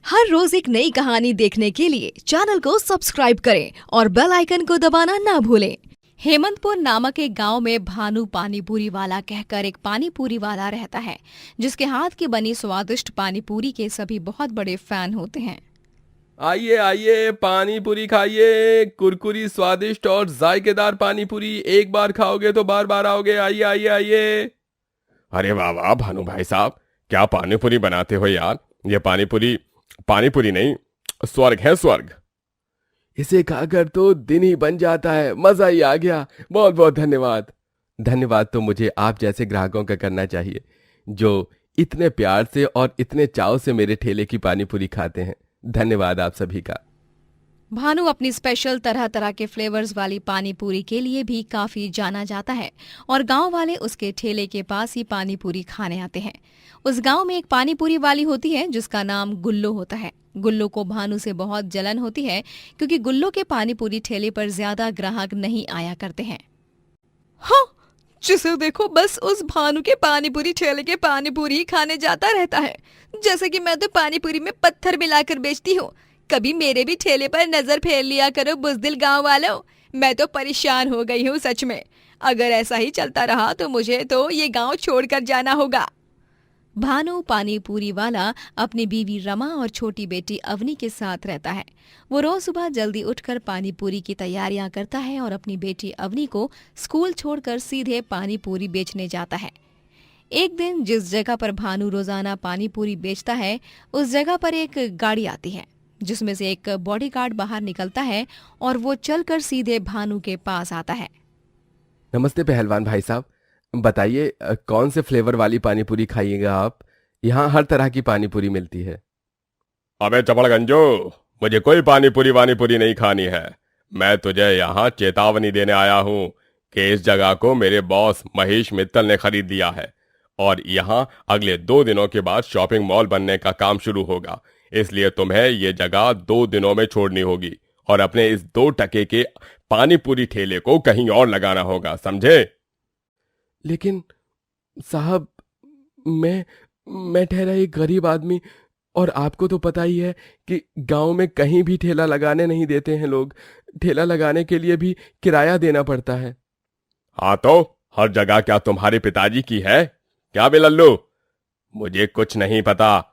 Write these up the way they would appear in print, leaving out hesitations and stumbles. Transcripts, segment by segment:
हर रोज एक नई कहानी देखने के लिए चैनल को सब्सक्राइब करें और बेल आइकन को दबाना ना भूलें। हेमंतपुर नामक एक गांव में भानु पानीपुरी वाला कहकर एक पानीपुरी वाला रहता है, जिसके हाथ की बनी स्वादिष्ट पानीपुरी के सभी बहुत बड़े फैन होते हैं। आइए आइए, पानी पूरी खाइए। कुरकुरी, स्वादिष्ट और जायकेदार पानी पूरी एक बार खाओगे तो बार बार आओगे। आइए आइए आइए। अरे वाह वाह भानु भाई साहब, क्या पानी पूरी बनाते हो यार। ये पानी पूरी नहीं, स्वर्ग है स्वर्ग। इसे खाकर तो दिन ही बन जाता है। मजा ही आ गया। बहुत बहुत धन्यवाद। धन्यवाद तो मुझे आप जैसे ग्राहकों का करना चाहिए, जो इतने प्यार से और इतने चाव से मेरे ठेले की पानी पूरी खाते हैं। धन्यवाद आप सभी का। भानु अपनी स्पेशल तरह तरह के फ्लेवर्स वाली पानी पूरी के लिए भी काफी जाना जाता है और गांव वाले उसके ठेले के पास ही पानी पूरी खाने आते हैं। उस गांव में एक पानी पूरी वाली होती है जिसका नाम गुल्लो होता है। गुल्लो को भानु से बहुत जलन होती है क्योंकि गुल्लो के पानी पूरी ठेले पर ज्यादा ग्राहक नहीं आया करते हैं। हाँ, जिसे देखो बस उस भानु के पानीपुरी ठेले के पानीपुरी ही खाने जाता रहता है। जैसे कि मैं तो पानीपुरी में पत्थर मिलाकर बेचती हूँ। कभी मेरे भी ठेले पर नजर फेर लिया करो बुज़दिल गांव वालों। मैं तो परेशान हो गई हूँ सच में। अगर ऐसा ही चलता रहा तो मुझे तो ये गांव छोड़कर जाना होगा। भानु पानीपुरी वाला अपनी बीवी रमा और छोटी बेटी अवनी के साथ रहता है। वो रोज सुबह जल्दी उठकर पानीपुरी की तैयारियां करता है और अपनी बेटी अवनी को स्कूल छोड़कर सीधे पानीपुरी बेचने जाता है। एक दिन जिस जगह पर भानु रोजाना पानीपुरी बेचता है, उस जगह पर एक गाड़ी आती है जिसमें से एक बॉडीगार्ड बाहर निकलता है और वो चलकर सीधे भानु के पास आता है। नमस्ते पहलवान भाई साहब, बताइए कौन से फ्लेवर वाली पानी पूरी खाइएगा आप। यहाँ हर तरह की पानी पूरी मिलती है। अबे चपड़गंजो, मुझे कोई पानी पूरी नहीं खानी है। मैं तुझे यहाँ चेतावनी देने आया हूँ कि इस जगह को मेरे बॉस महेश मित्तल ने खरीद लिया है और यहाँ अगले 2 दिनों के बाद शॉपिंग मॉल बनने का काम शुरू होगा। इसलिए तुम्हें ये जगह 2 दिनों में छोड़नी होगी और अपने इस 2 टके के पानी पूरी ठेले को कहीं और लगाना होगा, समझे? लेकिन साहब, मैं ठहरा एक गरीब आदमी, और आपको तो पता ही है कि गांव में कहीं भी ठेला लगाने नहीं देते हैं लोग। ठेला लगाने के लिए भी किराया देना पड़ता है। हाँ तो हर जगह क्या तुम्हारे पिताजी की है क्या बे लल्लू? मुझे कुछ नहीं पता।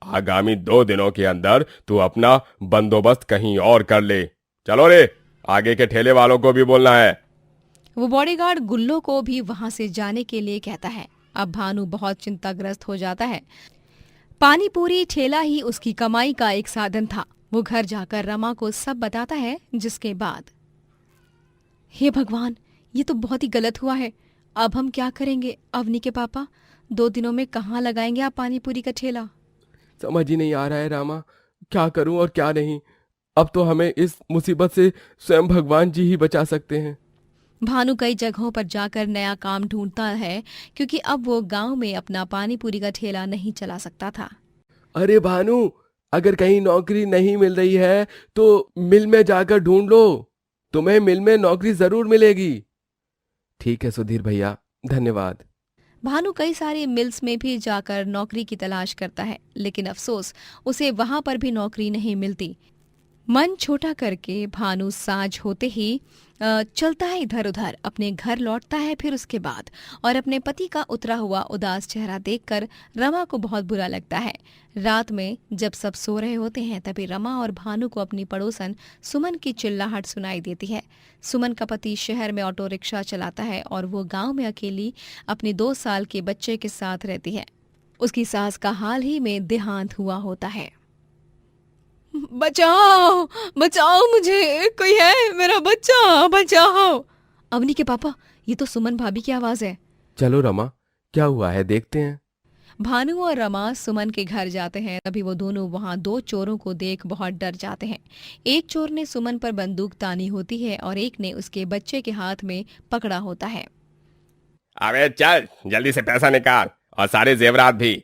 आगामी 2 दिनों के अंदर तू अपना बंदोबस्त कहीं और कर ले। चलो रे, आगे के ठेले वालों को भी बोलना है। वो बॉडीगार्ड गुल्लो को भी वहां से जाने के लिए कहता है। अब भानु बहुत चिंताग्रस्त हो जाता है। पानीपुरी ठेला ही उसकी कमाई का एक साधन था। वो घर जाकर रमा को सब बताता है, जिसके बाद हे भगवान, ये तो बहुत ही गलत हुआ है। अब हम क्या करेंगे? अवनी के पापा 2 दिनों में कहाँ लगाएंगे आप पानीपुरी का ठेला? समझ ही नहीं आ रहा है रामा, क्या करूं और क्या नहीं। अब तो हमें इस मुसीबत से स्वयं भगवान जी ही बचा सकते हैं। भानु कई जगहों पर जाकर नया काम ढूंढता है क्योंकि अब वो गांव में अपना पानीपुरी का ठेला नहीं चला सकता था। अरे भानु, अगर कहीं नौकरी नहीं मिल रही है तो मिल में जाकर ढूंढ लो। तुम्हें मिल में नौकरी जरूर मिलेगी। ठीक है सुधीर भैया, धन्यवाद। भानु कई सारे मिल्स में भी जाकर नौकरी की तलाश करता है, लेकिन अफसोस उसे वहां पर भी नौकरी नहीं मिलती। मन छोटा करके भानु साँझ होते ही चलता है इधर उधर, अपने घर लौटता है फिर उसके बाद, और अपने पति का उतरा हुआ उदास चेहरा देखकर रमा को बहुत बुरा लगता है। रात में जब सब सो रहे होते हैं तभी रमा और भानु को अपनी पड़ोसन सुमन की चिल्लाहट सुनाई देती है। सुमन का पति शहर में ऑटो रिक्शा चलाता है और वो गांव में अकेली अपने 2 साल के बच्चे के साथ रहती है। उसकी सास का हाल ही में देहांत हुआ होता है। बचाओ बचाओ, मुझे कोई है, मेरा बच्चा बचाओ। अवनी के पापा, ये तो सुमन भाभी की आवाज है। चलो रमा, क्या हुआ है देखते हैं। भानु और रमा सुमन के घर जाते हैं। तभी वो दोनों वहां 2 चोरों को देख बहुत डर जाते हैं। एक चोर ने सुमन पर बंदूक तानी होती है और एक ने उसके बच्चे के हाथ में पकड़ा होता है। अबे चल, जल्दी से पैसा निकाल और सारे जेवरात भी।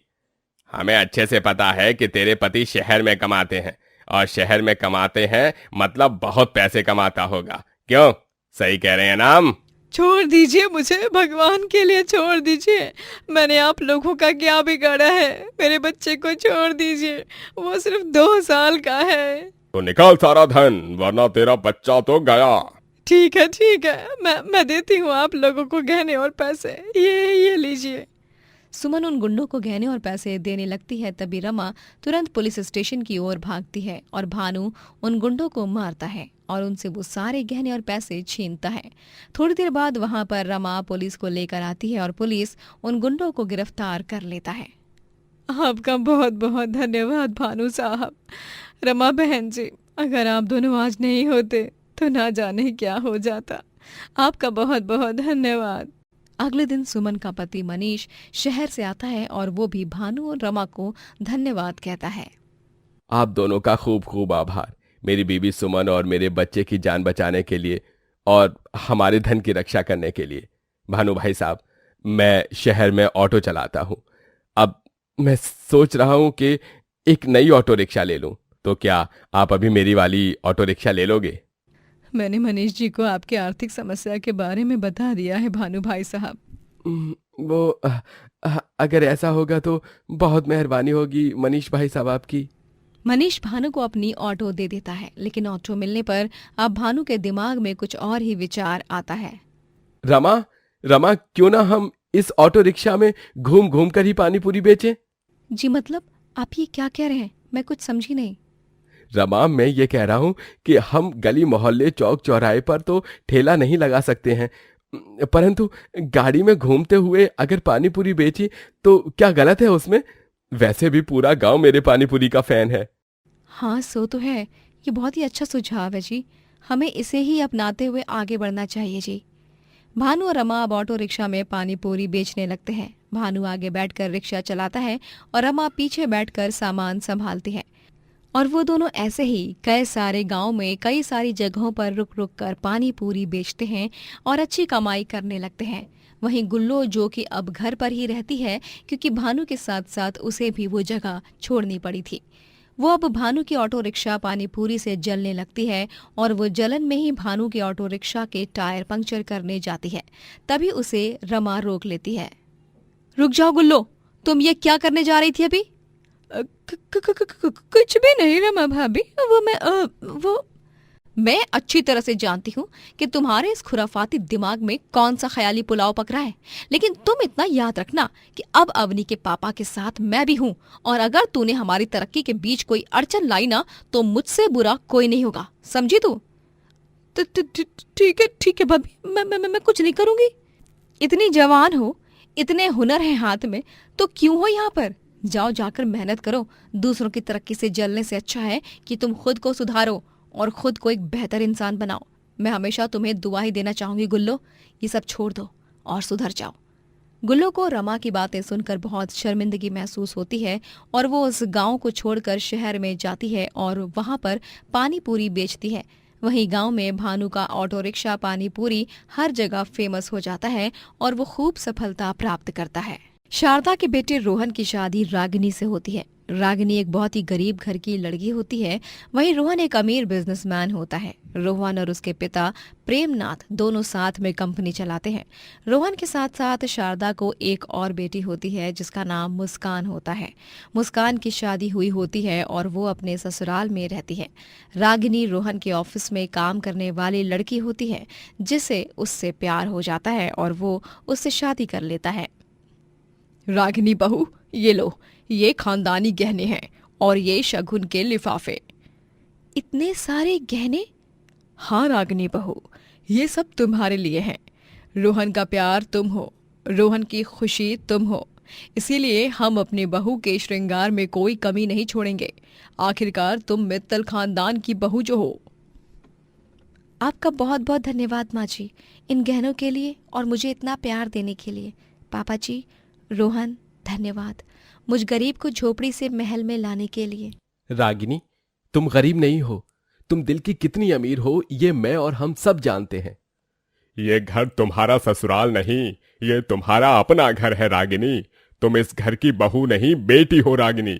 हमें अच्छे से पता है कि तेरे पति शहर में कमाते हैं, और शहर में कमाते हैं मतलब बहुत पैसे कमाता होगा। क्यों, सही कह रहे हैं ना हम? छोड़ दीजिए मुझे, भगवान के लिए छोड़ दीजिए। मैंने आप लोगों का क्या बिगाड़ा है? मेरे बच्चे को छोड़ दीजिए, वो सिर्फ 2 साल का है। तो निकाल सारा धन, वरना तेरा बच्चा तो गया। ठीक है, मैं देती हूँ आप लोगों को गहने और पैसे। ये लीजिए। सुमन उन गुंडों को गहने और पैसे देने लगती है, तभी रमा तुरंत पुलिस स्टेशन की ओर भागती है और भानु उन गुंडों को मारता है और उनसे वो सारे गहने और पैसे छीनता है। थोड़ी देर बाद वहां पर रमा पुलिस को लेकर आती है और पुलिस उन गुंडों को गिरफ्तार कर लेता है। आपका बहुत बहुत धन्यवाद भानु साहब। रमा बहन जी, अगर आप दोनों आज नहीं होते तो ना जाने क्या हो जाता। आपका बहुत बहुत धन्यवाद। अगले दिन सुमन का पति मनीष शहर से आता है और वो भी भानु और रमा को धन्यवाद कहता है। आप दोनों का खूब खूब आभार, मेरी बीवी सुमन और मेरे बच्चे की जान बचाने के लिए और हमारे धन की रक्षा करने के लिए। भानु भाई साहब, मैं शहर में ऑटो चलाता हूँ। अब मैं सोच रहा हूँ कि एक नई ऑटो रिक्शा ले लूँ, तो क्या आप अभी मेरी वाली ऑटो रिक्शा ले लोगे? मैंने मनीष जी को आपकी आर्थिक समस्या के बारे में बता दिया है भानु भाई साहब। अगर ऐसा होगा तो बहुत मेहरबानी होगी मनीष भाई साहब आपकी। मनीष भानु को अपनी ऑटो दे देता है, लेकिन ऑटो मिलने पर अब भानु के दिमाग में कुछ और ही विचार आता है। रमा, क्यों ना हम इस ऑटो रिक्शा में घूम घूम कर ही पानी पूरी बेचें? जी मतलब आप ये क्या कह रहे हैं? मैं कुछ समझी नहीं। रमा, मैं ये कह रहा हूं कि हम गली मोहल्ले चौक चौराहे पर तो ठेला नहीं लगा सकते हैं, परंतु गाड़ी में घूमते हुए अगर पानी पूरी बेची तो क्या गलत है उसमें? वैसे भी पूरा गांव मेरे पानी पूरी का फैन है। हाँ सो तो है, ये बहुत ही अच्छा सुझाव है जी। हमें इसे ही अपनाते हुए आगे बढ़ना चाहिए जी। भानु और रमा अब ऑटो रिक्शा में पानी पूरी बेचने लगते हैं। भानु आगे बैठकर रिक्शा चलाता है और रमा पीछे बैठकर सामान संभालती है और वो दोनों ऐसे ही कई सारे गांव में कई सारी जगहों पर रुक रुक कर पानी पूरी बेचते हैं और अच्छी कमाई करने लगते हैं। वहीं गुल्लो, जो कि अब घर पर ही रहती है क्योंकि भानु के साथ साथ उसे भी वो जगह छोड़नी पड़ी थी, वो अब भानु की ऑटो रिक्शा पानी पूरी से जलने लगती है और वो जलन में ही भानु की ऑटो रिक्शा के टायर पंक्चर करने जाती है। तभी उसे रमा रोक लेती है। रुक जाओ गुल्लो, तुम ये क्या करने जा रही थी अभी? कुछ भी नहीं रमा भाभी, मैं अच्छी तरह से जानती हूँ कि तुम्हारे इस खुराफाती दिमाग में कौन सा ख्याली पुलाव पक रहा है, लेकिन तुम इतना याद रखना कि अब अवनी के पापा के साथ मैं भी हूँ और अगर तूने हमारी तरक्की के बीच कोई अड़चन लाई ना तो मुझसे बुरा कोई नहीं होगा, समझी तू? ठीक है भाभी, मैं कुछ नहीं करूंगी। इतनी जवान हो, इतने हुनर है हाथ में, तो क्यों हो यहाँ पर? जाओ जाकर मेहनत करो। दूसरों की तरक्की से जलने से अच्छा है कि तुम खुद को सुधारो और खुद को एक बेहतर इंसान बनाओ। मैं हमेशा तुम्हें दुआ ही देना चाहूंगी गुल्लो, ये सब छोड़ दो और सुधर जाओ। गुल्लो को रमा की बातें सुनकर बहुत शर्मिंदगी महसूस होती है और वो उस गांव को छोड़कर शहर में जाती है और वहां पर पानी पूरी बेचती है। वहीं गांव में भानु का ऑटो रिक्शा पानी पूरी हर जगह फेमस हो जाता है और वो खूब सफलता प्राप्त करता है। शारदा के बेटे रोहन की शादी रागिनी से होती है। रागिनी एक बहुत ही गरीब घर की लड़की होती है, वहीं रोहन एक अमीर बिजनेसमैन होता है। रोहन और उसके पिता प्रेमनाथ दोनों साथ में कंपनी चलाते हैं। रोहन के साथ साथ शारदा को एक और बेटी होती है जिसका नाम मुस्कान होता है। मुस्कान की शादी हुई होती है और वो अपने ससुराल में रहती है। रागिनी रोहन के ऑफिस में काम करने वाली लड़की होती है जिसे उससे प्यार हो जाता है और वो उससे शादी कर लेता है। रागिनी बहू, ये लो, ये खानदानी गहने हैं और ये शगुन के लिफाफे। इतने सारे गहने? हाँ रागिनी बहू, ये सब तुम्हारे लिए हैं। रोहन का प्यार तुम हो, रोहन की खुशी तुम हो, इसीलिए हम अपनी बहू के श्रृंगार में कोई कमी नहीं छोड़ेंगे। आखिरकार तुम मित्तल खानदान की बहू जो हो। आपका बहुत बहुत धन्यवाद माँ जी, इन गहनों के लिए और मुझे इतना प्यार देने के लिए। पापा जी, रोहन, धन्यवाद मुझ गरीब को झोपड़ी से महल में लाने के लिए। रागिनी, तुम गरीब नहीं हो, तुम दिल की कितनी अमीर हो ये मैं और हम सब जानते हैं। ये घर तुम्हारा ससुराल नहीं, ये तुम्हारा अपना घर है रागिनी। तुम इस घर की बहू नहीं, बेटी हो रागिनी।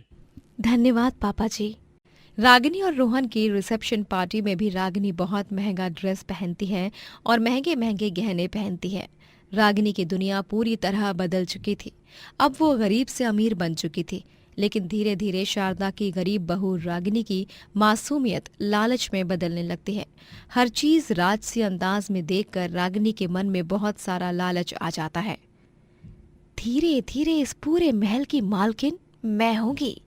धन्यवाद पापा जी। रागिनी और रोहन की रिसेप्शन पार्टी में भी रागिनी बहुत महंगा ड्रेस पहनती है और महंगे महंगे गहने पहनती है। रागिनी की दुनिया पूरी तरह बदल चुकी थी। अब वो गरीब से अमीर बन चुकी थी, लेकिन धीरे धीरे शारदा की गरीब बहू रागिनी की मासूमियत लालच में बदलने लगती है। हर चीज राजसी अंदाज में देखकर रागिनी के मन में बहुत सारा लालच आ जाता है। धीरे धीरे इस पूरे महल की मालकिन मैं होंगी।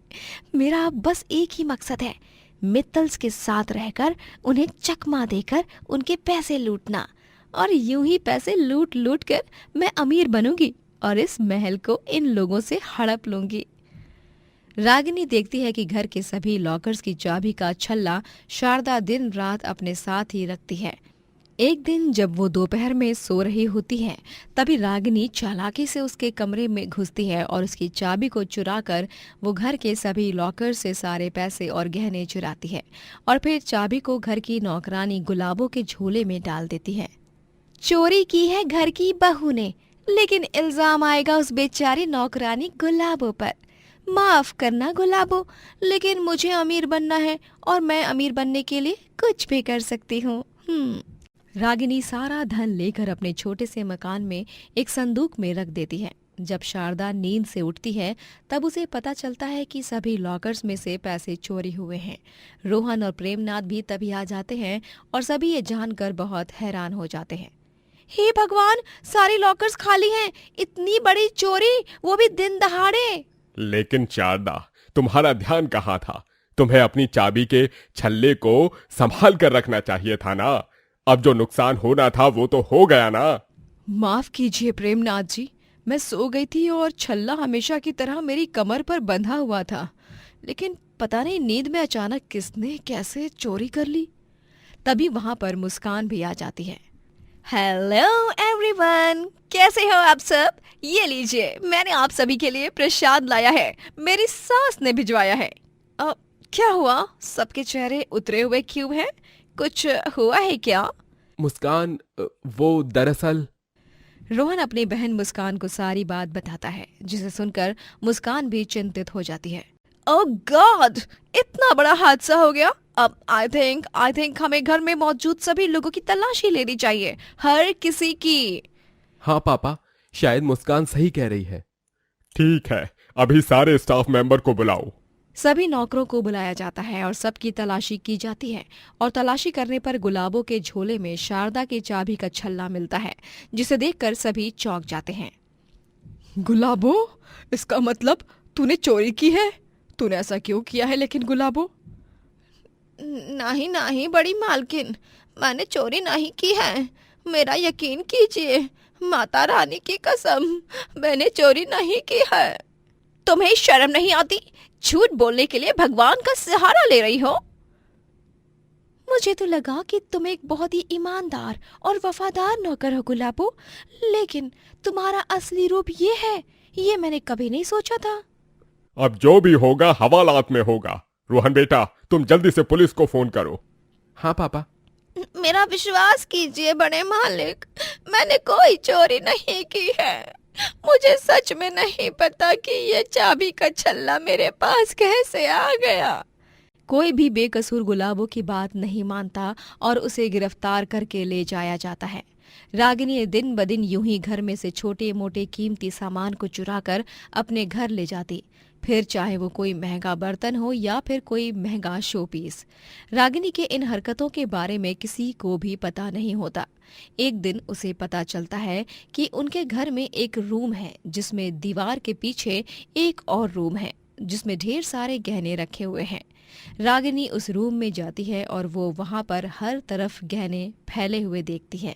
मेरा बस एक ही मकसद है, मित्तल्स के साथ रहकर उन्हें चकमा देकर उनके पैसे लूटना, और यूं ही पैसे लूट लूट कर मैं अमीर बनूंगी और इस महल को इन लोगों से हड़प लूंगी। रागिनी देखती है कि घर के सभी लॉकर्स की चाबी का छल्ला शारदा दिन रात अपने साथ ही रखती है। एक दिन जब वो दोपहर में सो रही होती है, तभी रागिनी चालाकी से उसके कमरे में घुसती है और उसकी चाबी को चुराकर वो घर के सभी लॉकर से सारे पैसे और गहने चुराती है और फिर चाबी को घर की नौकरानी गुलाबों के झोले में डाल देती है। चोरी की है घर की बहू ने, लेकिन इल्जाम आएगा उस बेचारी नौकरानी गुलाबों पर। माफ करना गुलाबो, लेकिन मुझे अमीर बनना है और मैं अमीर बनने के लिए कुछ भी कर सकती हूँ। रागिनी सारा धन लेकर अपने छोटे से मकान में एक संदूक में रख देती है। जब शारदा नींद से उठती है तब उसे पता चलता है कि सभी लॉकर्स में से पैसे चोरी हुए हैं। रोहन और प्रेमनाथ भी तभी आ जाते हैं और सभी ये जानकर बहुत हैरान हो जाते हैं। हे भगवान, सारी लॉकर्स खाली हैं, इतनी बड़ी चोरी, वो भी दिन दहाड़े। लेकिन शारदा, तुम्हारा ध्यान कहाँ था? तुम्हें अपनी चाबी के छल्ले को संभाल कर रखना चाहिए था ना। अब जो नुकसान होना था वो तो हो गया ना। माफ कीजिए प्रेमनाथ जी, मैं सो गई थी और छल्ला हमेशा की तरह मेरी कमर पर बंधा हुआ था, लेकिन पता नहीं नींद में अचानक किसने कैसे चोरी कर ली। तभी वहां पर मुस्कान भी आ जाती है। हेलो एवरीवन, कैसे हो आप सब? ये लीजिए, मैंने आप सभी के लिए प्रसाद लाया है, मेरी सास ने भिजवाया है। क्या हुआ, सबके चेहरे उतरे हुए क्यों हैं? कुछ हुआ है क्या? मुस्कान, वो दरअसल। रोहन अपनी बहन मुस्कान को सारी बात बताता है, जिसे सुनकर मुस्कान भी चिंतित हो जाती है। ओह गॉड, इतना बड़ा हादसा हो गया। अब आई थिंक हमें घर में मौजूद सभी लोगों की तलाशी लेनी चाहिए, हर किसी की। हाँ पापा, शायद मुस्कान सही कह रही है। ठीक है, अभी सारे स्टाफ मेंबर को बुलाओ। सभी नौकरों को बुलाया जाता है और सबकी तलाशी की जाती है, और तलाशी करने पर गुलाबों के झोले में शारदा की चाबी का छल्ला मिलता है, जिसे देखकर सभी चौंक जाते हैं। गुलाबो, इसका मतलब तूने चोरी की है? तूने ऐसा क्यों किया है लेकिन गुलाबो? नहीं बड़ी मालकिन, मैंने चोरी नहीं की है, मेरा यकीन कीजिए, माता रानी की कसम, मैंने चोरी नहीं की है। तुम्हें शर्म नहीं आती? झूठ बोलने के लिए भगवान का सहारा ले रही हो। मुझे तो लगा कि तुम एक बहुत ही ईमानदार और वफादार नौकर हो गुलाबो, लेकिन तुम्हारा असली रूप ये है, ये मैंने कभी नहीं सोचा था। अब जो भी होगा हवालात में होगा। रोहन बेटा, तुम जल्दी से पुलिस को फोन करो। हाँ पापा। मेरा विश्वास कीजिए बड़े मालिक, मैंने कोई चोरी नहीं की है। मुझे सच में नहीं पता कि ये चाबी का छल्ला मेरे पास कैसे आ गया। कोई भी बेकसूर गुलाबों की बात नहीं मानता और उसे गिरफ्तार करके ले जाया जाता है। रागिनी दिन ब दिन यूं ही घर में से छोटे मोटे कीमती सामान को चुराकर अपने घर ले जाती, फिर चाहे वो कोई महंगा बर्तन हो या फिर कोई महंगा शोपीस। रागिनी के इन हरकतों के बारे में किसी को भी पता नहीं होता। एक दिन उसे पता चलता है कि उनके घर में एक रूम है, जिसमें दीवार के पीछे एक और रूम है जिसमें ढेर सारे गहने रखे हुए हैं। रागिनी उस रूम में जाती है और वो वहां पर हर तरफ गहने फैले हुए देखती है।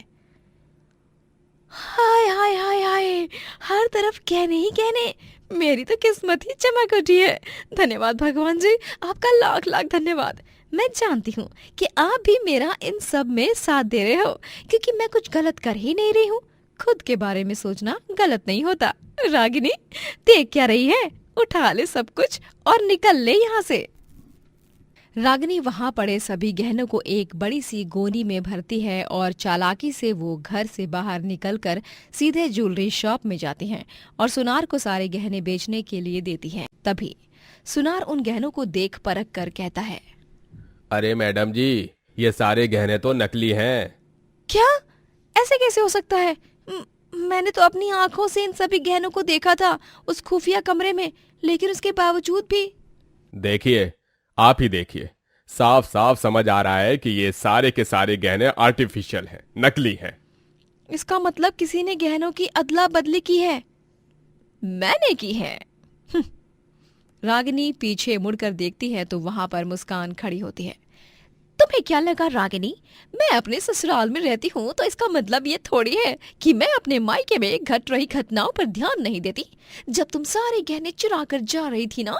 हाय हाय हाय हाय, हर तरफ गहने ही गहने, मेरी तो किस्मत ही चमक उठी है। धन्यवाद भगवान जी, आपका लाख लाख धन्यवाद। मैं जानती हूँ कि आप भी मेरा इन सब में साथ दे रहे हो, क्योंकि मैं कुछ गलत कर ही नहीं रही हूँ। खुद के बारे में सोचना गलत नहीं होता। रागिनी, देख क्या रही है? उठा ले सब कुछ और निकल ले यहाँ से। रागिनी वहां पड़े सभी गहनों को एक बड़ी सी गोनी में भरती है और चालाकी से वो घर से बाहर निकलकर सीधे ज्वेलरी शॉप में जाती हैं और सुनार को सारे गहने बेचने के लिए देती हैं। तभी सुनार उन गहनों को देख परख कर कहता है, अरे मैडम जी, ये सारे गहने तो नकली हैं। क्या? ऐसे कैसे हो सकता है? मैंने तो अपनी आंखों से इन सभी गहनों को देखा था उस खुफिया कमरे में, लेकिन उसके बावजूद भी। देखिए, आप ही देखिए, साफ साफ समझ आ रहा है कि ये सारे के सारे गहने आर्टिफिशियल हैं, नकली हैं। इसका मतलब किसी ने गहनों की अदला बदली की है। मैंने की है। रागिनी पीछे मुड़कर देखती है तो वहां पर मुस्कान खड़ी होती है। तुम्हें क्या लगा रागिनी, मैं अपने ससुराल में रहती हूँ तो इसका मतलब ये थोड़ी है कि मैं अपने मायके में घट रही घटनाओं पर ध्यान नहीं देती। जब तुम सारे गहने चुरा कर जा रही थी ना,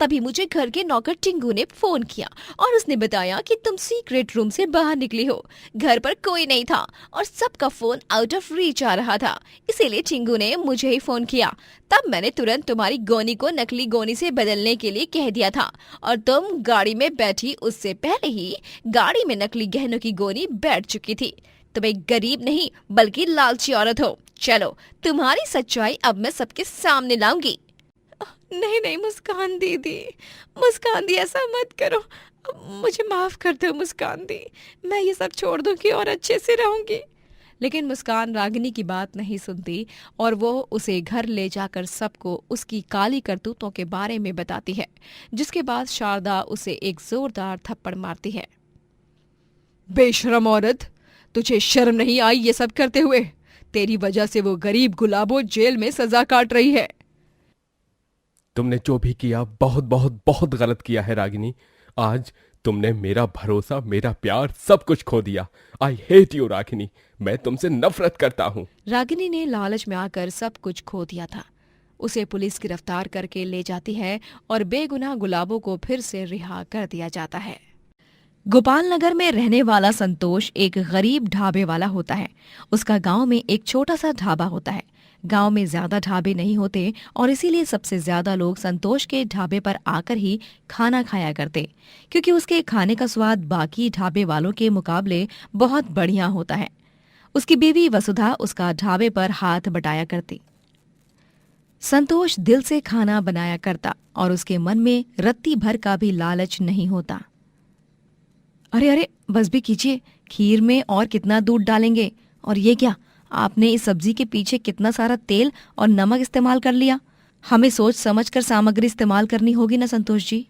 तभी मुझे घर के नौकर टिंगू ने फोन किया और उसने बताया कि तुम सीक्रेट रूम से बाहर निकली हो। घर पर कोई नहीं था और सबका फोन आउट ऑफ रीच आ रहा था, इसीलिए टिंगू ने मुझे ही फोन किया। तब मैंने तुरंत तुम्हारी गोनी को नकली गोनी से बदलने के लिए कह दिया था और तुम गाड़ी में बैठी उससे पहले ही गाड़ी में नकली गहनों की गोनी बैठ चुकी थी। तुम एक गरीब नहीं बल्कि लालची औरत हो। चलो, तुम्हारी सच्चाई अब मैं सबके सामने लाऊंगी। नहीं नहीं मुस्कान दीदी, मुस्कान दी ऐसा मत करो, मुझे माफ कर दो मुस्कान दी, मैं ये सब छोड़ दूंगी और अच्छे से रहूंगी। लेकिन मुस्कान रागिनी की बात नहीं सुनती और वो उसे घर ले जाकर सबको उसकी काली करतूतों के बारे में बताती है, जिसके बाद शारदा उसे एक जोरदार थप्पड़ मारती है। बेशरम औरत, तुझे शर्म नहीं आई ये सब करते हुए? तेरी वजह से वो गरीब गुलाबो जेल में सजा काट रही है। तुमने जो भी किया बहुत बहुत बहुत गलत किया है रागिनी। आज तुमने मेरा भरोसा, मेरा प्यार, सब कुछ खो दिया। आई हेट यू रागिनी, मैं तुमसे नफरत करता हूँ। रागिनी ने लालच में आकर सब कुछ खो दिया था। उसे पुलिस गिरफ्तार करके ले जाती है और बेगुनाह गुलाबों को फिर से रिहा कर दिया जाता है। गोपाल नगर में रहने वाला संतोष एक गरीब ढाबे वाला होता है। उसका गांव में एक छोटा सा ढाबा होता है। गांव में ज्यादा ढाबे नहीं होते और इसीलिए सबसे ज्यादा लोग संतोष के ढाबे पर आकर ही खाना खाया करते, क्योंकि उसके खाने का स्वाद बाकी ढाबे वालों के मुकाबले बहुत बढ़िया होता है। उसकी बीवी वसुधा उसका ढाबे पर हाथ बटाया करती। संतोष दिल से खाना बनाया करता और उसके मन में रत्ती भर का भी लालच नहीं होता। अरे अरे, बस भी कीजिए, खीर में और कितना दूध डालेंगे? और ये क्या, आपने इस सब्जी के पीछे कितना सारा तेल और नमक इस्तेमाल कर लिया। हमें सोच समझ कर सामग्री इस्तेमाल करनी होगी ना संतोष जी।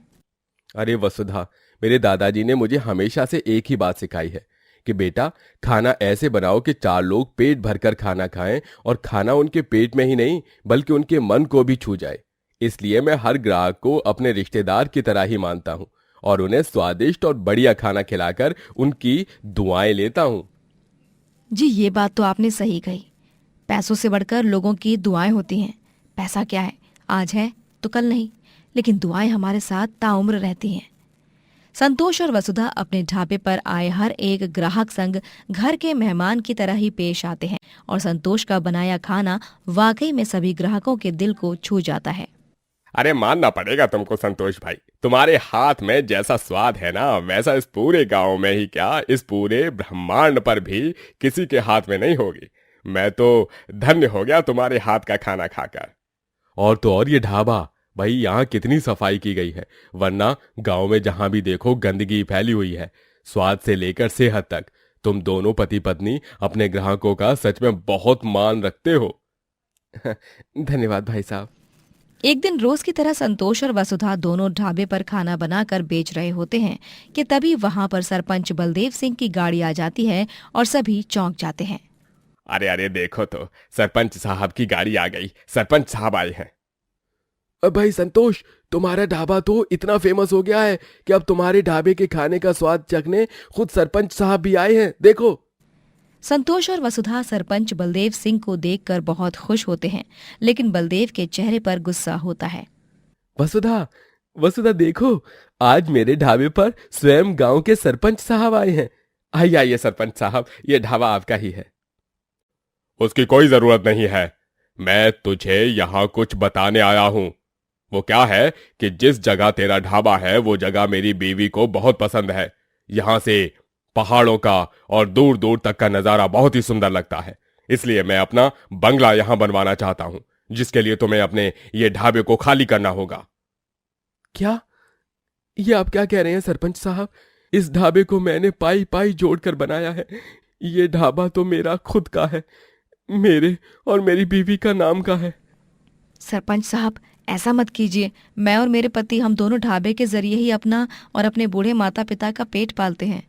अरे वसुधा, मेरे दादाजी ने मुझे हमेशा से एक ही बात सिखाई है कि बेटा, खाना ऐसे बनाओ कि 4 लोग पेट भरकर खाना खाएं और खाना उनके पेट में ही नहीं बल्कि उनके मन को भी छू जाए। इसलिए मैं हर ग्राहक को अपने रिश्तेदार की तरह ही मानता हूँ और उन्हें स्वादिष्ट और बढ़िया खाना खिलाकर उनकी दुआएं लेता हूँ। जी, ये बात तो आपने सही कही। पैसों से बढ़कर लोगों की दुआएं होती हैं। पैसा क्या है, आज है तो कल नहीं, लेकिन दुआएं हमारे साथ ताउम्र रहती हैं। संतोष और वसुधा अपने ढाबे पर आए हर एक ग्राहक संग घर के मेहमान की तरह ही पेश आते हैं और संतोष का बनाया खाना वाकई में सभी ग्राहकों के दिल को छू जाता है। अरे मानना पड़ेगा तुमको संतोष भाई, तुम्हारे हाथ में जैसा स्वाद है ना, वैसा इस पूरे गांव में ही क्या, इस पूरे ब्रह्मांड पर भी किसी के हाथ में नहीं होगी। मैं तो धन्य हो गया तुम्हारे हाथ का खाना खाकर। और तो और ये ढाबा भाई, यहाँ कितनी सफाई की गई है, वरना गांव में जहां भी देखो गंदगी फैली हुई है। स्वाद से लेकर सेहत तक तुम दोनों पति पत्नी अपने ग्राहकों का सच में बहुत मान रखते हो। धन्यवाद भाई साहब। एक दिन रोज की तरह संतोष और वसुधा दोनों ढाबे पर खाना बनाकर बेच रहे होते हैं कि तभी वहां पर सरपंच बलदेव सिंह की गाड़ी आ जाती है और सभी चौंक जाते हैं। अरे अरे देखो तो, सरपंच साहब की गाड़ी आ गई, सरपंच साहब आए हैं। अब भाई संतोष, तुम्हारा ढाबा तो इतना फेमस हो गया है कि अब तुम्हारे ढाबे के खाने का स्वाद चखने खुद सरपंच साहब भी आए हैं, देखो। संतोष और वसुधा सरपंच बलदेव सिंह को देखकर बहुत खुश होते हैं, लेकिन बलदेव के चेहरे पर गुस्सा होता है। वसुधा, वसुधा देखो, आज मेरे ढाबे पर स्वयं गांव के सरपंच साहब आए हैं। आइए आइए सरपंच साहब, ये ढाबा आपका ही है। उसकी कोई जरूरत नहीं है, मैं तुझे यहाँ कुछ बताने आया हूँ। वो क्या है कि जिस जगह तेरा ढाबा है वो जगह मेरी बीवी को बहुत पसंद है। यहाँ से पहाड़ों का और दूर दूर तक का नजारा बहुत ही सुंदर लगता है, इसलिए मैं अपना बंगला यहाँ बनवाना चाहता हूँ, जिसके लिए तुम्हें अपने ये ढाबे को खाली करना होगा। क्या ये आप क्या कह रहे हैं सरपंच साहब? इस ढाबे को मैंने पाई पाई जोड़कर बनाया है। ये ढाबा तो मेरा खुद का है, मेरे और मेरी बीवी का नाम का है। सरपंच साहब, ऐसा मत कीजिए। मैं और मेरे पति हम दोनों ढाबे के जरिए ही अपना और अपने बूढ़े माता पिता का पेट पालते हैं।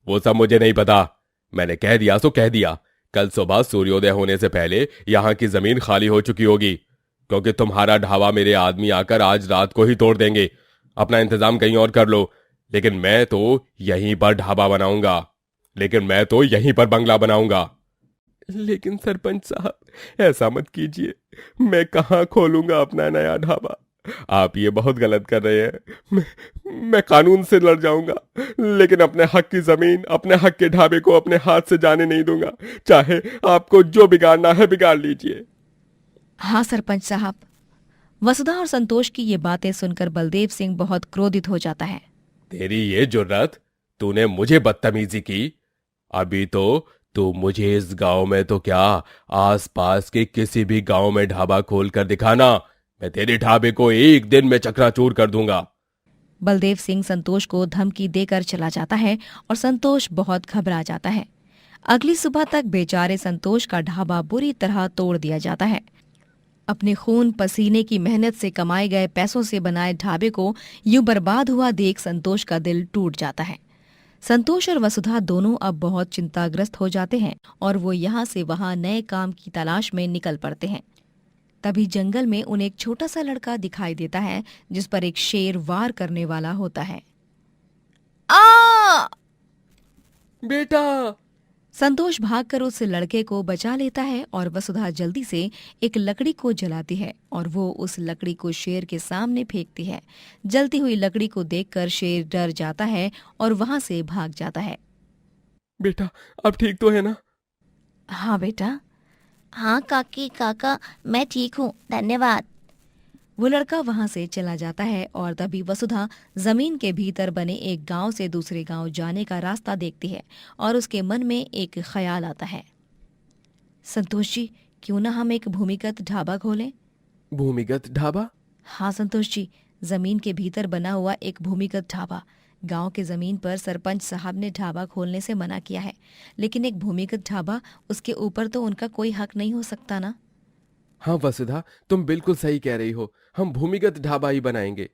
वो सब मुझे नहीं पता। मैंने कह दिया सो कह दिया। कल सुबह सूर्योदय होने से पहले यहाँ की जमीन खाली हो चुकी होगी, क्योंकि तुम्हारा ढाबा मेरे आदमी आकर आज रात को ही तोड़ देंगे। अपना इंतजाम कहीं और कर लो, लेकिन मैं तो यहीं पर ढाबा बनाऊंगा। लेकिन मैं तो यहीं पर बंगला बनाऊंगा। लेकिन सरपंच साहब, ऐसा मत कीजिए। मैं कहाँ खोलूंगा अपना नया ढाबा? आप ये बहुत गलत कर रहे हैं। मैं कानून से लड़ जाऊंगा, लेकिन अपने हक की जमीन, अपने हक के ढाबे को अपने हाथ से जाने नहीं दूंगा। चाहे आपको जो बिगाड़ना है बिगाड़ लीजिए। हाँ सरपंच साहब। वसुधा और संतोष की ये बातें सुनकर बलदेव सिंह बहुत क्रोधित हो जाता है। तेरी ये जुर्रत, तूने मुझे बदतमीजी की। अभी तो तू मुझे इस गांव में तो क्या, आसपास के किसी भी गांव में ढाबा खोल कर दिखाना। मैं तेरे ढाबे को एक दिन में चकनाचूर कर दूंगा। बलदेव सिंह संतोष को धमकी देकर चला जाता है और संतोष बहुत घबरा जाता है। अगली सुबह तक बेचारे संतोष का ढाबा बुरी तरह तोड़ दिया जाता है। अपने खून पसीने की मेहनत से कमाए गए पैसों से बनाए ढाबे को यूं बर्बाद हुआ देख संतोष का दिल टूट जाता है। संतोष और वसुधा दोनों अब बहुत चिंताग्रस्त हो जाते हैं और वो यहाँ से वहाँ नए काम की तलाश में निकल पड़ते हैं। तभी जंगल में उन्हें एक छोटा सा लड़का दिखाई देता है, जिस पर एक शेर वार करने वाला होता है। आ! बेटा! संतोष भागकर उस लड़के को बचा लेता है और वसुधा जल्दी से एक लकड़ी को जलाती है और वो उस लकड़ी को शेर के सामने फेंकती है। जलती हुई लकड़ी को देखकर शेर डर जाता है और वहां से भाग जाता है। बेटा, आप ठीक तो है ना? हाँ बेटा। हाँ काकी काका, मैं ठीक हूँ, धन्यवाद। वो लड़का वहां से चला जाता है और तभी वसुधा जमीन के भीतर बने एक गांव से दूसरे गांव जाने का रास्ता देखती है और उसके मन में एक ख्याल आता है। संतोष जी, क्यों ना हम एक भूमिगत ढाबा खोलें? भूमिगत ढाबा? हाँ संतोष जी, जमीन के भीतर बना हुआ एक भूमिगत ढाबा। गांव के जमीन पर सरपंच साहब ने ढाबा खोलने से मना किया है, लेकिन एक भूमिगत ढाबा, उसके ऊपर तो उनका कोई हक नहीं हो सकता ना। हाँ वसुधा, तुम बिल्कुल सही कह रही हो। हम भूमिगत ढाबा ही बनाएंगे।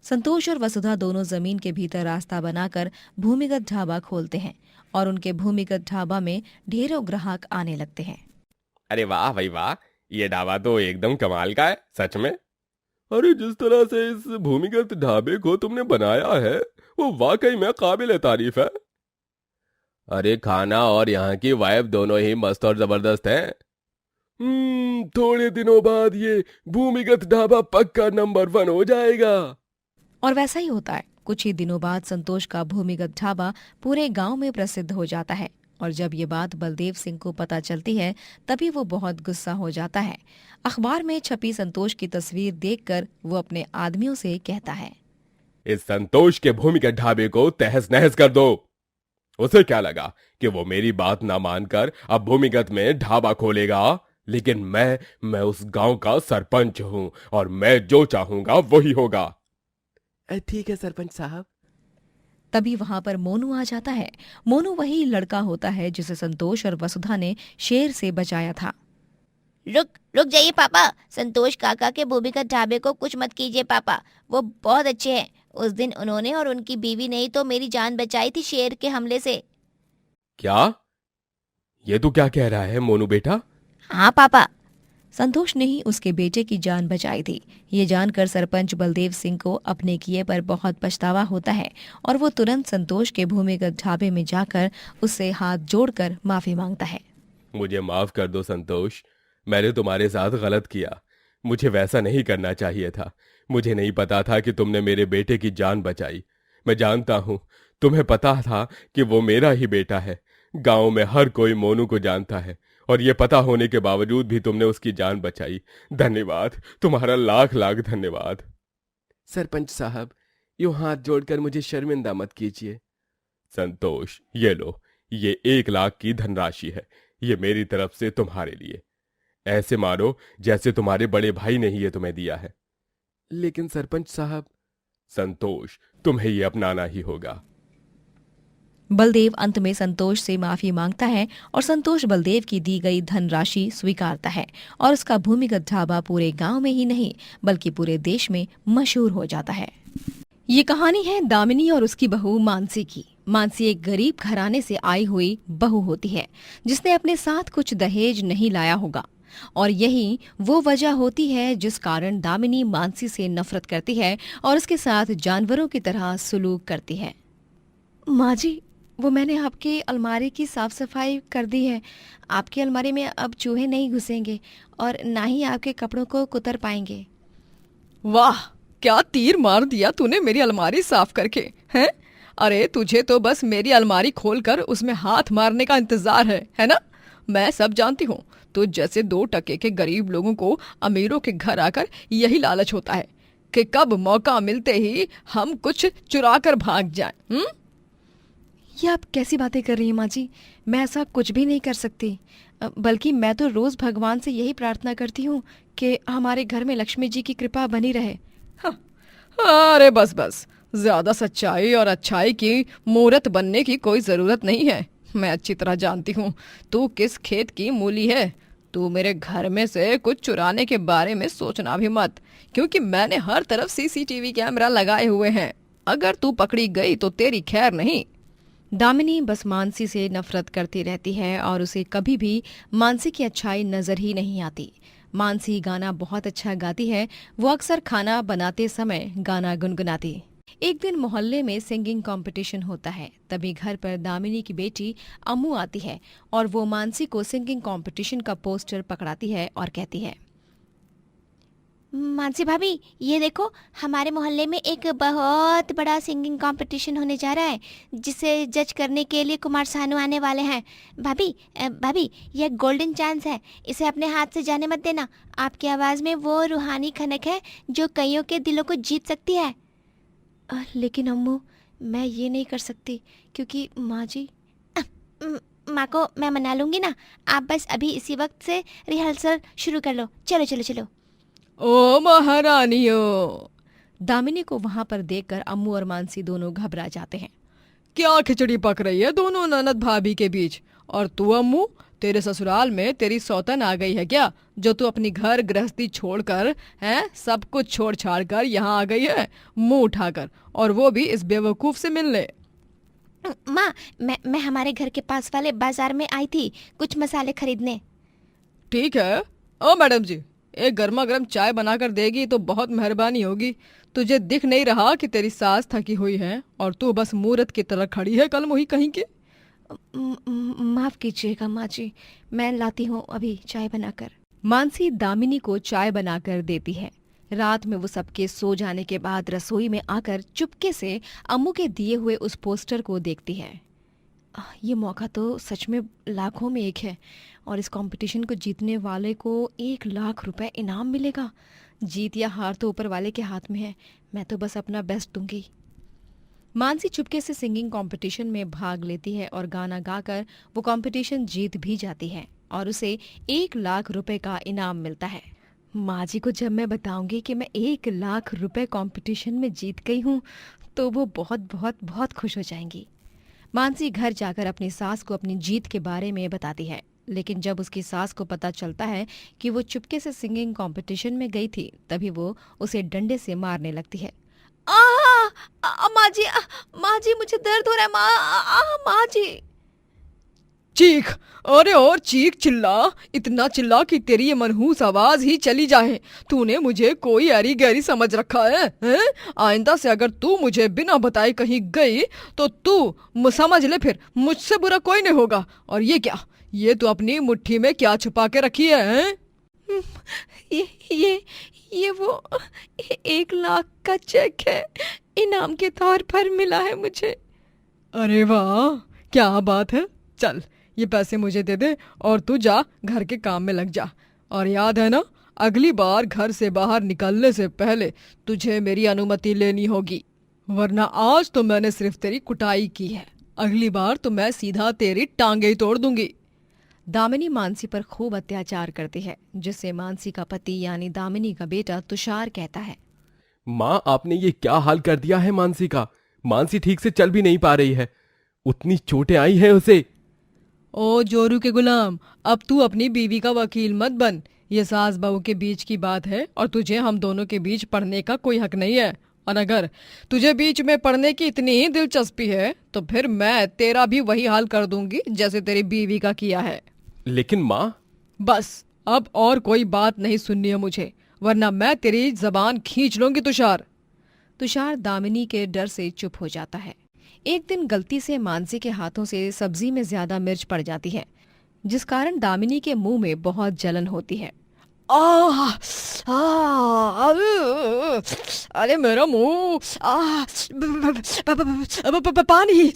संतोष और वसुधा दोनों जमीन के भीतर रास्ता बनाकर भूमिगत ढाबा खोलते हैं और उनके भूमिगत ढाबा में ढेरों ग्राहक आने लगते हैं। अरे वाह भाई वाह, ये ढाबा तो एकदम कमाल का है, सच में। अरे जिस तरह से इस भूमिगत ढाबे को तुमने बनाया है, वो वाकई में काबिल तारीफ है। अरे खाना और यहाँ की वाइब दोनों ही मस्त और जबरदस्त है। थोड़े दिनों बाद ये भूमिगत ढाबा पक्का नंबर 1 हो जाएगा। और वैसा ही होता है। कुछ ही दिनों बाद संतोष का भूमिगत ढाबा पूरे गांव में प्रसिद्ध हो जाता है और जब ये बात बलदेव सिंह को पता चलती है, तभी वो बहुत गुस्सा हो जाता है। अखबार में छपी संतोष की तस्वीर देखकर वो अपने आदमियों से कहता है, इस संतोष के भूमिगत ढाबे को तहस नहस कर दो। उसे क्या लगा कि वो मेरी बात ना मानकर अब भूमिगत में ढाबा खोलेगा, लेकिन मैं उस गांव का सरपंच हूं और मैं जो चाहूंगा वही होगा। ठीक है सरपंच साहब। तभी वहां पर मोनू आ जाता है। मोनू वही लड़का होता है जिसे संतोष और वसुधा ने शेर से बचाया था। रुक जाइए पापा, संतोष काका के भूमिगत ढाबे को कुछ मत कीजिए पापा, वो बहुत अच्छे हैं। उस दिन उन्होंने और उनकी बीवी ने ही तो मेरी जान बचाई थी शेर के हमले से। क्या? ये तू क्या कह रहा है मोनू बेटा? हाँ पापा। संतोष ने ही उसके बेटे की जान बचाई थी। ये जानकर सरपंच बलदेव सिंह को अपने किए पर बहुत पछतावा होता है और वो तुरंत संतोष के भूमिगत ढाबे में जाकर उससे हाथ जोड़कर माफी मांगता है। मुझे माफ कर दो संतोष, मैंने तुम्हारे साथ गलत किया। मुझे वैसा नहीं करना चाहिए था। मुझे नहीं पता था कि तुमने मेरे बेटे की जान बचाई। मैं जानता हूँ, तुम्हें पता था कि वो मेरा ही बेटा है। गांव में हर कोई मोनू को जानता है और ये पता होने के बावजूद भी तुमने उसकी जान बचाई। धन्यवाद, तुम्हारा लाख लाख धन्यवाद। सरपंच साहब, यूं हाथ जोड़कर मुझे शर्मिंदा मत कीजिए। संतोष, ये लो, ये 1 लाख की धनराशि है। ये मेरी तरफ से तुम्हारे लिए। ऐसे मानो जैसे तुम्हारे बड़े भाई ने ही ये तुम्हें दिया है। लेकिन सरपंच साहब। संतोष, तुम्हें ये अपनाना ही होगा। बलदेव अंत में संतोष से माफी मांगता है और संतोष बलदेव की दी गई धनराशि स्वीकारता है और उसका भूमिगत ढाबा पूरे गांव में ही नहीं बल्कि पूरे देश में मशहूर हो जाता है। ये कहानी है दामिनी और उसकी बहू मानसी की। मानसी एक गरीब घराने से आई हुई बहू होती है जिसने अपने साथ कुछ दहेज नहीं लाया होगा और यही वो वजह होती है जिस कारण दामिनी मानसी से नफरत करती है और उसके साथ जानवरों की तरह सलूक करती है। माँ जी, वो मैंने आपकी अलमारी की साफ सफाई कर दी है। आपकी अलमारी में अब चूहे नहीं घुसेंगे और ना ही आपके कपड़ों को कुतर पाएंगे। वाह, क्या तीर मार दिया तूने मेरी अलमारी साफ करके, हैं? अरे तुझे तो बस मेरी अलमारी खोलकर उसमें हाथ मारने का इंतजार है ना? मैं सब जानती हूँ। तो जैसे 2 टके के गरीब लोगों को अमीरों के घर आकर यही लालच होता है कि कब मौका मिलते ही हम कुछ चुरा कर भाग जाएं। ये आप कैसी बातें कर रही हैं माँ जी? मैं ऐसा कुछ भी नहीं कर सकती। बल्कि मैं तो रोज भगवान से यही प्रार्थना करती हूँ कि हमारे घर में लक्ष्मी जी की कृपा बनी रहे। अरे बस बस, ज्यादा सच्चाई और अच्छाई की मूरत बनने की कोई जरूरत नहीं है। मैं अच्छी तरह जानती हूँ तू किस खेत की मूली है। तू मेरे घर में से कुछ चुराने के बारे में सोचना भी मत, क्योंकि मैंने हर तरफ सीसीटीवी कैमरा लगाए हुए हैं। अगर तू पकड़ी गई तो तेरी खैर नहीं। दामिनी बस मानसी से नफरत करती रहती है और उसे कभी भी मानसी की अच्छाई नजर ही नहीं आती। मानसी गाना बहुत अच्छा गाती है। वो अक्सर खाना बनाते समय गाना गुनगुनाती। एक दिन मोहल्ले में सिंगिंग कंपटीशन होता है। तभी घर पर दामिनी की बेटी अम्मू आती है और वो मानसी को सिंगिंग कंपटीशन का पोस्टर पकड़ाती है और कहती है, मानसी भाभी, ये देखो, हमारे मोहल्ले में एक बहुत बड़ा सिंगिंग कंपटीशन होने जा रहा है जिसे जज करने के लिए कुमार सानू आने वाले हैं। भाभी, ये गोल्डन चांस है, इसे अपने हाथ से जाने मत देना। आपकी आवाज़ में वो रूहानी खनक है जो कईयों के दिलों को जीत सकती है। लेकिन अम्मू, मैं ये नहीं कर सकती क्योंकि माँ जी। माँ को मैं मना लूँगी ना। आप बस अभी इसी वक्त से रिहर्सल शुरू कर लो। चलो चलो चलो। ओ महारानियों! दामिनी को वहां पर देखकर अम्मू और मानसी दोनों घबरा जाते हैं। क्या खिचड़ी पक रही है दोनों ननद भाभी के बीच? और तू अम्मू, तेरे ससुराल में तेरी सौतन आ गई है क्या, जो तू अपनी घर गृहस्थी छोड़कर, हैं, सब कुछ छोड़ छाड़ कर यहाँ आ गई है मुंह उठाकर, और वो भी इस बेवकूफ से मिलने? माँ, मैं हमारे घर के पास वाले बाजार में आई थी कुछ मसाले खरीदने। ठीक है। ओ मैडम जी, एक गर्मा गर्म चाय बनाकर देगी तो बहुत मेहरबानी होगी। तुझे दिख नहीं रहा कि तेरी सास थकी हुई है और तू बस मूरत की तरह खड़ी है कल मुही कहीं के? माफ कीजिएगा माँ जी, मैं लाती हूँ अभी चाय बनाकर। मानसी दामिनी को चाय बनाकर देती है। रात में वो सबके सो जाने के बाद रसोई में आकर चुपके से अम्मू के दिए हुए उस पोस्टर को देखती है। ये मौका तो सच में लाखों में एक है और इस कंपटीशन को जीतने वाले को 1 लाख रुपए इनाम मिलेगा। जीत या हार तो ऊपर वाले के हाथ में है। मैं तो बस अपना बेस्ट दूंगी। मानसी चुपके से सिंगिंग कंपटीशन में भाग लेती है और गाना गाकर वो कंपटीशन जीत भी जाती है और उसे 1 लाख रुपए का इनाम मिलता है। माँ जी को जब मैं बताऊंगी कि मैं 1 लाख रुपए कंपटीशन में जीत गई हूँ तो वो बहुत बहुत बहुत खुश हो जाएंगी। मानसी घर जाकर अपनी सास को अपनी जीत के बारे में बताती है, लेकिन जब उसकी सास को पता चलता है कि वो चुपके से सिंगिंग कंपटीशन में गई थी, तभी वो उसे डंडे से मारने लगती है। माँ जी, मुझे दर्द हो रहा है माँ जी। चीख! अरे और चीख, चिल्ला, इतना चिल्ला कि तेरी ये मनहूस आवाज ही चली जाए। तूने मुझे कोई ऐरी गैरी समझ रखा है, हैं? आइंदा से अगर तू मुझे बिना बताए कहीं गई तो तू समझ ले, फिर मुझसे बुरा कोई नहीं होगा। और ये क्या, ये तू अपनी मुट्ठी में क्या छुपा के रखी है, हैं? ये वो 1 लाख का चेक है, इनाम के तौर पर मिला है मुझे। अरे वाह, क्या बात है। चल, ये पैसे मुझे दे दे और तू जा घर के काम में लग जा। और याद है ना, अगली बार घर से बाहर निकलने से पहले तुझे मेरी अनुमति लेनी होगी, वरना आज तो मैंने सिर्फ तेरी कुटाई की है, अगली बार तो मैं सीधा तेरी टांगे ही तोड़ दूंगी। दामिनी मानसी पर खूब अत्याचार करती है, जिससे मानसी का पति यानी दामिनी का बेटा तुषार कहता है, माँ, आपने ये क्या हाल कर दिया है मानसी का। मानसी ठीक से चल भी नहीं पा रही है, उतनी चोटें आई हैं उसे। ओ जोरू के गुलाम, अब तू अपनी बीवी का वकील मत बन। ये सास बहू के बीच की बात है और तुझे हम दोनों के बीच पढ़ने का कोई हक नहीं है। और अगर तुझे बीच में पढ़ने की इतनी ही दिलचस्पी है तो फिर मैं तेरा भी वही हाल कर दूंगी जैसे तेरी बीवी का किया है। लेकिन माँ। बस अब और कोई बात नहीं सुननी है मुझे, वरना मैं तेरी जबान खींच लूंगी तुषार। तुषार दामिनी के डर से चुप हो जाता है। एक दिन गलती से मानसी के हाथों से सब्जी में ज्यादा मिर्च पड़ जाती है, जिस कारण दामिनी के मुंह में बहुत जलन होती है। अरे मेरा मुंह, पानी।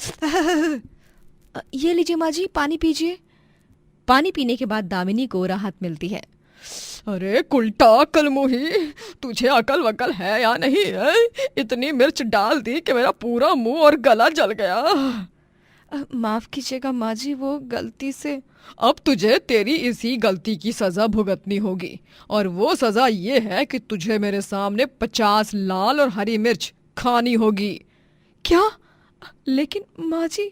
ये लीजिए माँ जी, पानी पीजिए। पानी पीने के बाद दामिनी को राहत मिलती है। अरे कुल्टा कलमुही, तुझे अकल वकल है या नहीं है? इतनी मिर्च डाल दी कि मेरा पूरा मुंह और गला जल गया। माफ कीजिएगा माँ जी, वो गलती से। अब तुझे तेरी इसी गलती की सजा भुगतनी होगी, और वो सजा ये है कि तुझे मेरे सामने 50 लाल और हरी मिर्च खानी होगी। क्या? लेकिन माँ जी।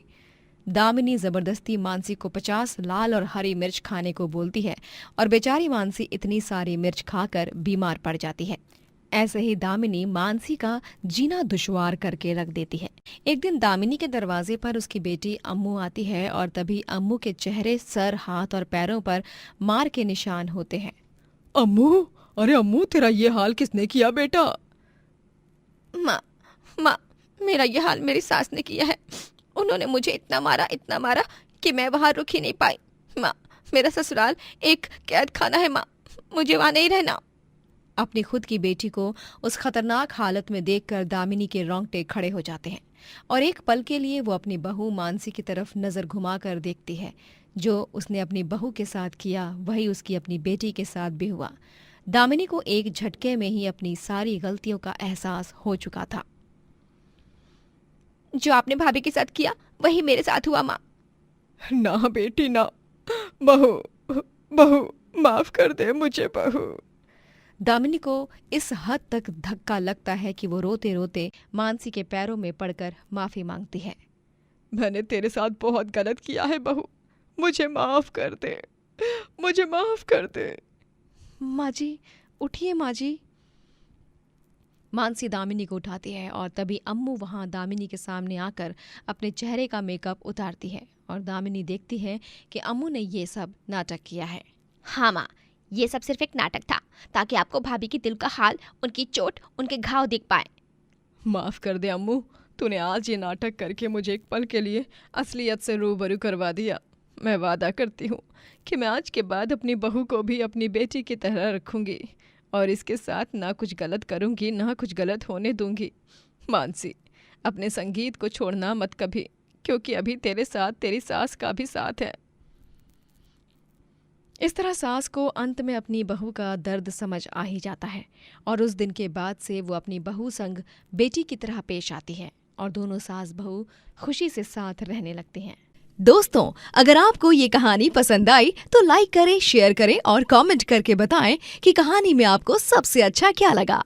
दामिनी जबरदस्ती मानसी को 50 लाल और हरी मिर्च खाने को बोलती है और बेचारी मानसी इतनी सारी मिर्च खाकर बीमार पड़ जाती है। ऐसे ही दामिनी मानसी का जीना दुश्वार करके रख देती है। एक दिन दामिनी के दरवाजे पर उसकी बेटी अम्मू आती है और तभी अम्मू के चेहरे, सर, हाथ और पैरों पर मार के निशान होते हैं। अम्मू, अरे अम्मू, तेरा ये हाल किसने किया बेटा? माँ, मेरा ये हाल मेरी सास ने किया है। उन्होंने मुझे इतना मारा कि मैं वहाँ रुक ही नहीं पाई। माँ, मेरा ससुराल एक कैद खाना है माँ, मुझे वहाँ नहीं रहना। अपनी खुद की बेटी को उस खतरनाक हालत में देखकर दामिनी के रोंगटे खड़े हो जाते हैं और एक पल के लिए वो अपनी बहू मानसी की तरफ नजर घुमाकर देखती है। जो उसने अपनी बहू के साथ किया वही उसकी अपनी बेटी के साथ भी हुआ। दामिनी को एक झटके में ही अपनी सारी गलतियों का एहसास हो चुका था। जो आपने भाभी के साथ किया वही मेरे साथ हुआ माँ। ना बेटी ना, बहू माफ कर दे मुझे बहू। दामिनी को इस हद तक धक्का लगता है कि वो रोते रोते मानसी के पैरों में पड़कर माफी मांगती है। मैंने तेरे साथ बहुत गलत किया है बहू, मुझे माफ कर दे, मुझे माफ कर दे। माँ जी, उठिए माँ जी। मानसी दामिनी को उठाती है और तभी अम्मू वहां दामिनी के सामने आकर अपने चेहरे का मेकअप उतारती है और दामिनी देखती है कि अम्मू ने ये सब नाटक किया है। हाँ माँ, ये सब सिर्फ एक नाटक था ताकि आपको भाभी की दिल का हाल, उनकी चोट, उनके घाव दिख पाए। माफ कर दे अम्मू, तूने आज ये नाटक करके मुझे एक पल के लिए असलियत से रूबरू करवा दिया। मैं वादा करती हूँ कि मैं आज के बाद अपनी बहू को भी अपनी बेटी की तरह रखूंगी और इसके साथ ना कुछ गलत करूंगी ना कुछ गलत होने दूंगी। मानसी, अपने संगीत को छोड़ना मत कभी, क्योंकि अभी तेरे साथ तेरी सास का भी साथ है। इस तरह सास को अंत में अपनी बहू का दर्द समझ आ ही जाता है और उस दिन के बाद से वो अपनी बहू संग बेटी की तरह पेश आती है और दोनों सास बहू खुशी से साथ रहने लगते हैं। दोस्तों, अगर आपको ये कहानी पसंद आई तो लाइक करें, शेयर करें और कमेंट करके बताएं कि कहानी में आपको सबसे अच्छा क्या लगा।